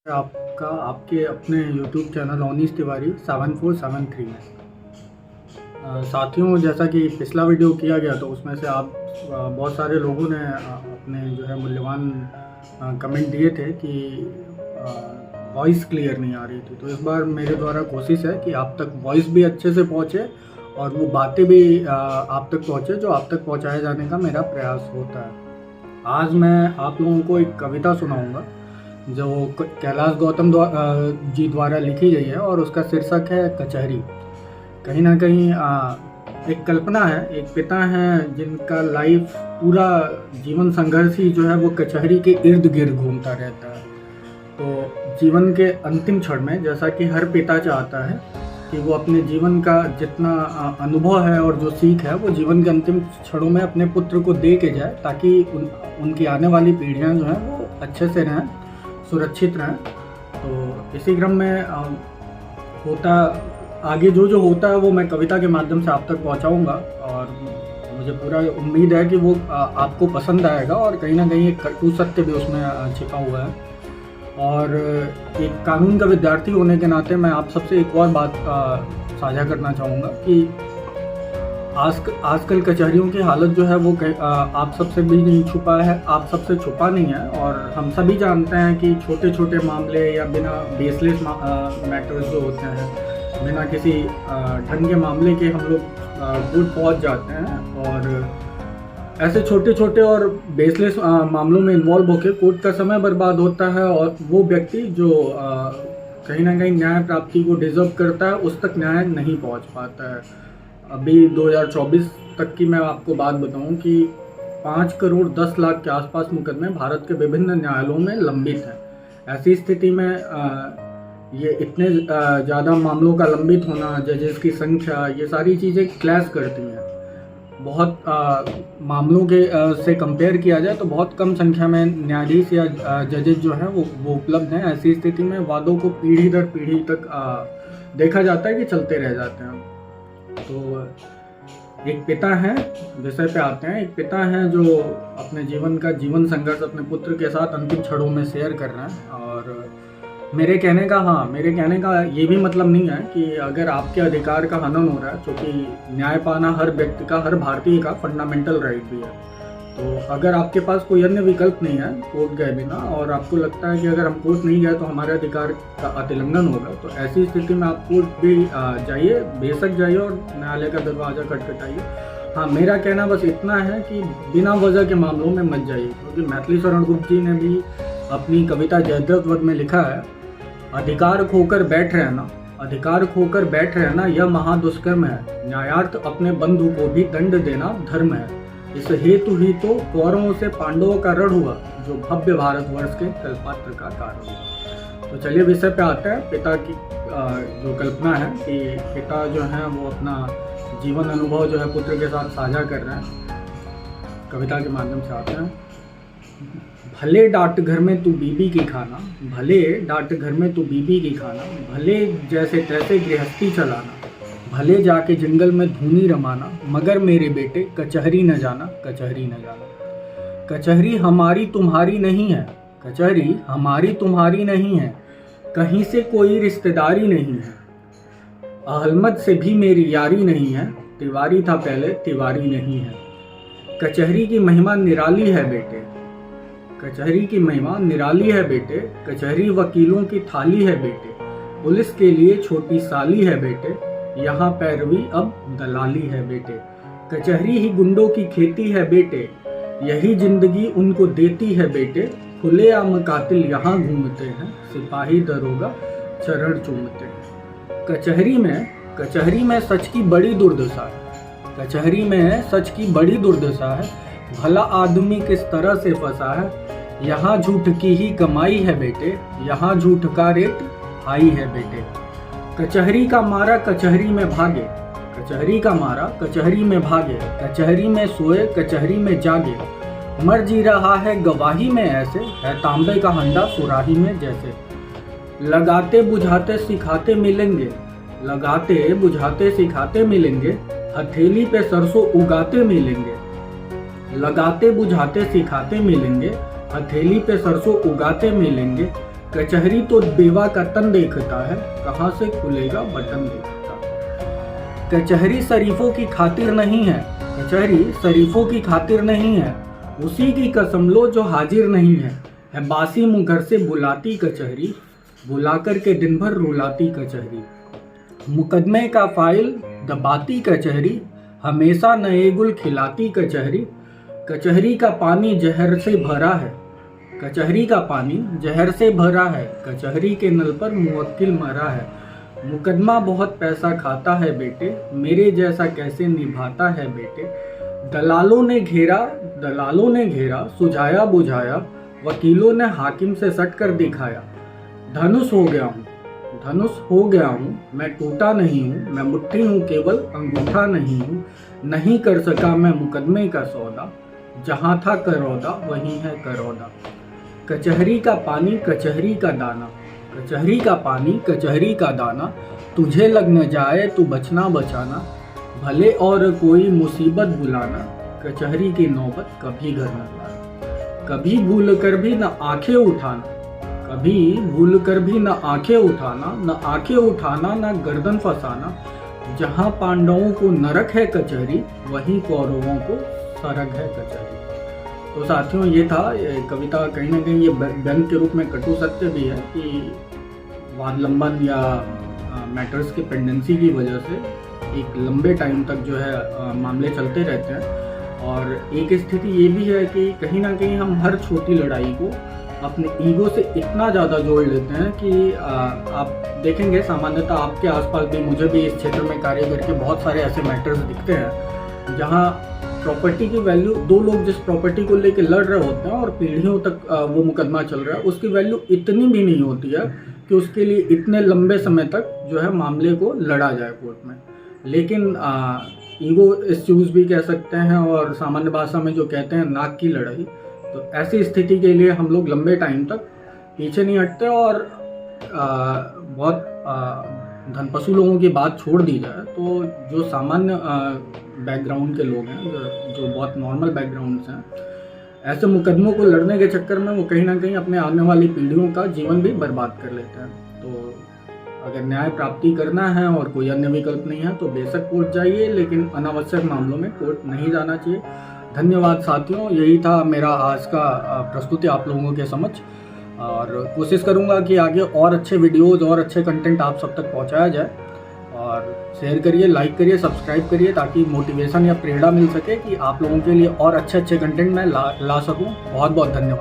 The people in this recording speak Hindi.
आपका आपके अपने यूट्यूब चैनल ओनीस तिवारी 7473 में। साथियों, जैसा कि पिछला वीडियो किया गया तो उसमें से आप बहुत सारे लोगों ने अपने जो है मूल्यवान कमेंट दिए थे कि वॉइस क्लियर नहीं आ रही थी। तो इस बार मेरे द्वारा कोशिश है कि आप तक वॉइस भी अच्छे से पहुंचे और वो बातें भी आप तक पहुंचे जो आप तक पहुंचाए जाने का मेरा प्रयास होता है। आज मैं आप लोगों को एक कविता सुनाऊंगा जो कैलाश गौतम जी द्वारा लिखी गई है और उसका शीर्षक है कचहरी। कहीं ना कहीं एक कल्पना है, एक पिता हैं जिनका लाइफ पूरा जीवन संघर्ष ही जो है वो कचहरी के इर्द गिर्द घूमता रहता है। तो जीवन के अंतिम क्षण में, जैसा कि हर पिता चाहता है कि वो अपने जीवन का जितना अनुभव है और जो सीख है वो जीवन के अंतिम क्षणों में अपने पुत्र को दे के जाए, ताकि उनकी आने वाली पीढ़ियां जो हैं वो अच्छे से रहें, सुरक्षित रहें। तो इसी क्रम में होता आगे जो होता है वो मैं कविता के माध्यम से आप तक पहुंचाऊंगा और मुझे पूरा उम्मीद है कि वो आपको पसंद आएगा और कहीं ना कहीं एक कटु सत्य भी उसमें छिपा हुआ है। और एक कानून का विद्यार्थी होने के नाते मैं आप सबसे एक और बात साझा करना चाहूँगा कि आजकल कचहरियों की हालत जो है वो आप सबसे भी नहीं छुपा है, आप सबसे छुपा नहीं है। और हम सभी जानते हैं कि छोटे छोटे मामले या बिना बेसलेस मैटर्स जो होते हैं, बिना किसी ढंग के मामले के हम लोग कोर्ट पहुंच जाते हैं और ऐसे छोटे छोटे और बेसलेस मामलों में इन्वॉल्व होकर कोर्ट का समय बर्बाद होता है और वो व्यक्ति जो कहीं ना कहीं न्याय प्राप्ति को डिजर्व करता है उस तक न्याय नहीं पहुंच पाता है। अभी 2024 तक की मैं आपको बात बताऊं कि 5 करोड़ 10 लाख के आसपास मुकदमे भारत के विभिन्न न्यायालयों में लंबित हैं। ऐसी स्थिति में ये इतने ज़्यादा मामलों का लंबित होना, जजेस की संख्या, ये सारी चीज़ें क्लैश करती हैं। बहुत मामलों के से कंपेयर किया जाए तो बहुत कम संख्या में न्यायाधीश या जजेस जो हैं वो उपलब्ध हैं। ऐसी स्थिति में वादों को पीढ़ी दर पीढ़ी तक देखा जाता है कि चलते रह जाते हैं। तो एक पिता हैं, विषय पे आते हैं। एक पिता हैं जो अपने जीवन का जीवन संघर्ष अपने पुत्र के साथ अंतिम क्षणों में शेयर कर रहे हैं। और मेरे कहने का ये भी मतलब नहीं है कि अगर आपके अधिकार का हनन हो रहा है, क्योंकि न्याय पाना हर व्यक्ति का, हर भारतीय का फंडामेंटल राइट भी है। तो अगर आपके पास कोई अन्य विकल्प नहीं है कोर्ट गए बिना और आपको लगता है कि अगर हम कोर्ट नहीं गए तो हमारे अधिकार का अतिलंघन होगा, तो ऐसी स्थिति में आप कोर्ट भी जाइए, बेशक जाइए और न्यायालय का दरवाजा खटखटाइए। हाँ, मेरा कहना बस इतना है कि बिना वजह के मामलों में मत जाइए, क्योंकि मैथिली शरण गुप्त जी ने भी अपनी कविता जयद्रथ वध में लिखा है, अधिकार खोकर बैठ रहना यह महादुष्कर्म है, न्यायार्थ अपने बंधु को भी दंड देना धर्म है। इस हेतु ही तो कौरवों से पांडवों का रण हुआ, जो भव्य भारतवर्ष के कल्पात्र का कारण हुआ। तो चलिए विषय पे आते हैं। पिता की जो कल्पना है कि पिता जो है वो अपना जीवन अनुभव जो है पुत्र के साथ साझा कर रहे हैं। कविता के माध्यम से आते हैं। भले डांट घर में तू बीबी की खाना, भले डांट घर में तू बीबी की खाना, भले जैसे तैसे गृहस्थी चलाना, भले जाके जंगल में धूनी रमाना, मगर मेरे बेटे कचहरी न जाना, कचहरी न जाना। कचहरी हमारी तुम्हारी नहीं है, कचहरी हमारी तुम्हारी नहीं है, कहीं से कोई रिश्तेदारी नहीं है। अहलमद से भी मेरी यारी नहीं है, तिवारी था पहले तिवारी नहीं है। कचहरी की महिमा निराली है बेटे, कचहरी की महिमा निराली है बेटे, कचहरी वकीलों की थाली है बेटे, पुलिस के लिए छोटी साली है बेटे, यहाँ पैरवी अब दलाली है बेटे। कचहरी ही गुंडों की खेती है बेटे, यही जिंदगी उनको देती है बेटे, खुलेआम कातिल यहाँ घूमते हैं, सिपाही दरोगा चरण चूमते हैं। कचहरी में सच की बड़ी दुर्दशा है, कचहरी में सच की बड़ी दुर्दशा है, भला आदमी किस तरह से फंसा है, यहाँ झूठ की ही कमाई है बेटे, यहाँ झूठ का रेट हाई है बेटे। कचहरी का मारा कचहरी में भागे, कचहरी का मारा कचहरी में भागे, कचहरी में सोए कचहरी में जागे, मर जी रहा है गवाही में ऐसे, है तांबे का हंडा सुराही में जैसे। लगाते बुझाते सिखाते मिलेंगे, लगाते बुझाते सिखाते मिलेंगे, हथेली पे सरसों उगाते मिलेंगे, लगाते बुझाते सिखाते मिलेंगे, हथेली पे सरसों उगाते मिलेंगे, कचहरी तो बेवा का तन देखता है, कहाँ से खुलेगा बटन देखता है। कचहरी शरीफों की खातिर नहीं है, कचहरी शरीफों की खातिर नहीं है, उसी की कसम लो जो हाजिर नहीं है बासी मुँह घर से बुलाती कचहरी, बुला कर के दिन भर रुलाती कचहरी। मुकदमे का फाइल दबाती कचहरी, हमेशा नए गुल खिलाती कचहरी। कचहरी का पानी जहर से भरा है, कचहरी का पानी जहर से भरा है, कचहरी के नल पर मुवक्किल मरा है। मुकदमा बहुत पैसा खाता है बेटे, मेरे जैसा कैसे निभाता है बेटे। दलालों ने घेरा सुझाया बुझाया, वकीलों ने हाकिम से सट कर दिखाया। धनुष हो गया हूँ, मैं टूटा नहीं हूँ, मैं मुट्ठी हूँ केवल अंगूठा नहीं हूँ। नहीं कर सका मैं मुकदमे का सौदा, जहाँ था करौदा वहीं है करौदा। कचहरी का पानी कचहरी का दाना, कचहरी का पानी कचहरी का दाना। तुझे लग न जाए तू बचना बचाना, भले और कोई मुसीबत बुलाना। कचहरी की नौबत कभी घर न लाना। कभी भूल कर भी न आंखें उठाना, कभी भूल कर भी न आंखें उठाना, न आंखें उठाना न गर्दन फंसाना। जहाँ पांडवों को नरक है कचहरी, वहीं कौरवों को सरग है कचहरी। तो साथियों, ये था कविता। कहीं ना कहीं ये व्यंग के रूप में कटु सत्य भी है कि वाद लंबन या मैटर्स की पेंडेंसी की वजह से एक लंबे टाइम तक जो है मामले चलते रहते हैं। और एक स्थिति ये भी है कि कहीं ना कहीं हम हर छोटी लड़ाई को अपने ईगो से इतना ज़्यादा जोड़ लेते हैं कि आप देखेंगे सामान्यतः आपके आसपास भी, मुझे भी इस क्षेत्र में कार्य करके बहुत सारे ऐसे मैटर्स दिखते हैं जहाँ प्रॉपर्टी की वैल्यू, दो लोग जिस प्रॉपर्टी को लेकर लड़ रहे होते हैं और पीढ़ियों तक वो मुकदमा चल रहा है, उसकी वैल्यू इतनी भी नहीं होती है कि उसके लिए इतने लंबे समय तक जो है मामले को लड़ा जाए कोर्ट में। लेकिन ईगो इश्यूज भी कह सकते हैं और सामान्य भाषा में जो कहते हैं नाक की लड़ाई, तो ऐसी स्थिति के लिए हम लोग लंबे टाइम तक पीछे नहीं हटते। और बहुत धनपशु लोगों की बात छोड़ दी जाए तो जो सामान्य बैकग्राउंड के लोग हैं, जो बहुत नॉर्मल बैकग्राउंड से हैं, ऐसे मुकदमों को लड़ने के चक्कर में वो कहीं ना कहीं अपने आने वाली पीढ़ियों का जीवन भी बर्बाद कर लेते हैं। तो अगर न्याय प्राप्ति करना है और कोई अन्य विकल्प नहीं है तो बेशक कोर्ट जाइए, लेकिन अनावश्यक मामलों में कोर्ट नहीं जाना चाहिए। धन्यवाद साथियों, यही था मेरा आज का प्रस्तुति आप लोगों के समक्ष। और कोशिश करूंगा कि आगे और अच्छे वीडियोज़ और अच्छे कंटेंट आप सब तक पहुंचाया जाए। और शेयर करिए, लाइक करिए, सब्सक्राइब करिए, ताकि मोटिवेशन या प्रेरणा मिल सके कि आप लोगों के लिए और अच्छे कंटेंट मैं ला सकूं। बहुत बहुत धन्यवाद।